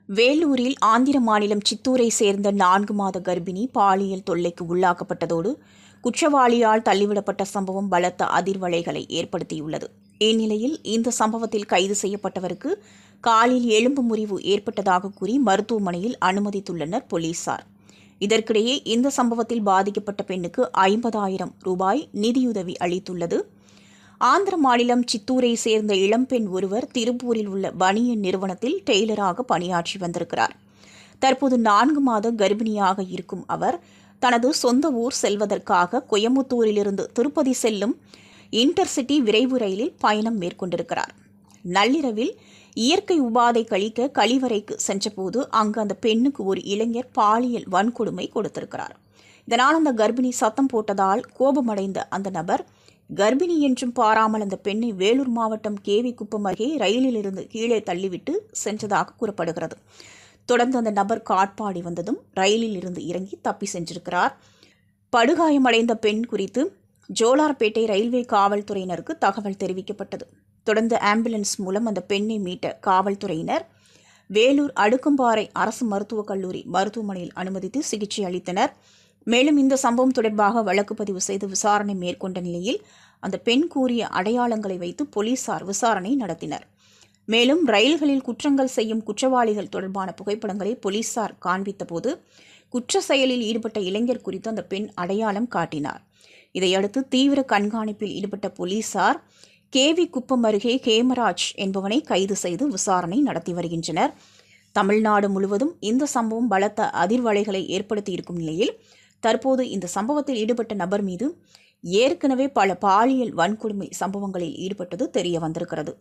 வேலூரில் ஆந்திர மாநிலம் சித்தூரை சேர்ந்த 4 மாத கர்ப்பிணி பாலியல் தொல்லைக்கு உள்ளாக்கப்பட்டதோடு குற்றவாளியால் தள்ளிவிடப்பட்ட சம்பவம் பலத்த அதிர்வலைகளை ஏற்படுத்தியுள்ளது. இந்நிலையில் இந்த சம்பவத்தில் கைது செய்யப்பட்டவருக்கு காலில் எலும்பு முறிவு ஏற்பட்டதாக கூறி மருத்துவமனையில் அனுமதித்துள்ளனர் போலீசார். இதற்கிடையே இந்த சம்பவத்தில் பாதிக்கப்பட்ட பெண்ணுக்கு 50,000 ரூபாய் நிதியுதவி அளித்துள்ளது. ஆந்திர மாநிலம் சித்தூரை சேர்ந்த இளம்பெண் ஒருவர் திருப்பூரில் உள்ள பனியன் நிறுவனத்தில் டெய்லராக பணியாற்றி வந்திருக்கிறார். தற்போது 4 மாத கர்ப்பிணியாக இருக்கும் அவர் தனது சொந்த ஊர் செல்வதற்காக கோயம்புத்தூரிலிருந்து திருப்பதி செல்லும் இன்டர்சிட்டி விரைவு ரயிலில் பயணம் மேற்கொண்டிருக்கிறார். நள்ளிரவில் இயற்கை உபாதை கழிக்க கழிவறைக்கு சென்றபோது அங்கு அந்த பெண்ணுக்கு ஒரு இளைஞர் பாலியல் வன்கொடுமை கொடுத்திருக்கிறார். இதனால் அந்த கர்ப்பிணி சத்தம் போட்டதால் கோபமடைந்த அந்த நபர் கர்ப்பிணி என்றும் பாராமல் அந்த பெண்ணை வேலூர் மாவட்டம் கேவி குப்பம் அருகே ரயிலிலிருந்து கீழே தள்ளிவிட்டு சென்றதாக கூறப்படுகிறது. தொடர்ந்து அந்த நபர் காட்பாடி வந்ததும் ரயிலில் இருந்து இறங்கி தப்பி சென்றிருக்கிறார். படுகாயமடைந்த பெண் குறித்து ஜோலார்பேட்டை ரயில்வே காவல்துறையினருக்கு தகவல் தெரிவிக்கப்பட்டது. தொடர்ந்து ஆம்புலன்ஸ் மூலம் அந்த பெண்ணை மீட்ட காவல்துறையினர் வேலூர் அடுக்கம்பாறை அரசு மருத்துவக் கல்லூரி மருத்துவமனையில் அனுமதித்து சிகிச்சை அளித்தனர். மேலும் இந்த சம்பவம் தொடர்பாக வழக்கு பதிவு செய்து விசாரணை மேற்கொண்ட நிலையில் அந்த பெண் கூறிய அடையாளங்களை வைத்து போலீசார் விசாரணை நடத்தினர். மேலும் ரயில்களில் குற்றங்கள் செய்யும் குற்றவாளிகள் தொடர்பான புகைப்படங்களை போலீசார் காண்பித்தபோது குற்ற செயலில் ஈடுபட்ட இளைஞர் குறித்து அந்த பெண் அடையாளம் காட்டினார். இதையடுத்து தீவிர கண்காணிப்பில் ஈடுபட்ட போலீசார் கேவி குப்பம் அருகே கேமராஜ் என்பவனை கைது செய்து விசாரணை நடத்தி வருகின்றனர். தமிழ்நாடு முழுவதும் இந்த சம்பவம் பலத்த அதிர்வலைகளை ஏற்படுத்தியிருக்கும் நிலையில் தற்போது இந்த சம்பவத்தில் ஈடுபட்ட நபர் மீது ஏற்கனவே பல பாலியல் வன்கொடுமை சம்பவங்களில் ஈடுபட்டது தெரிய வந்திருக்கிறது.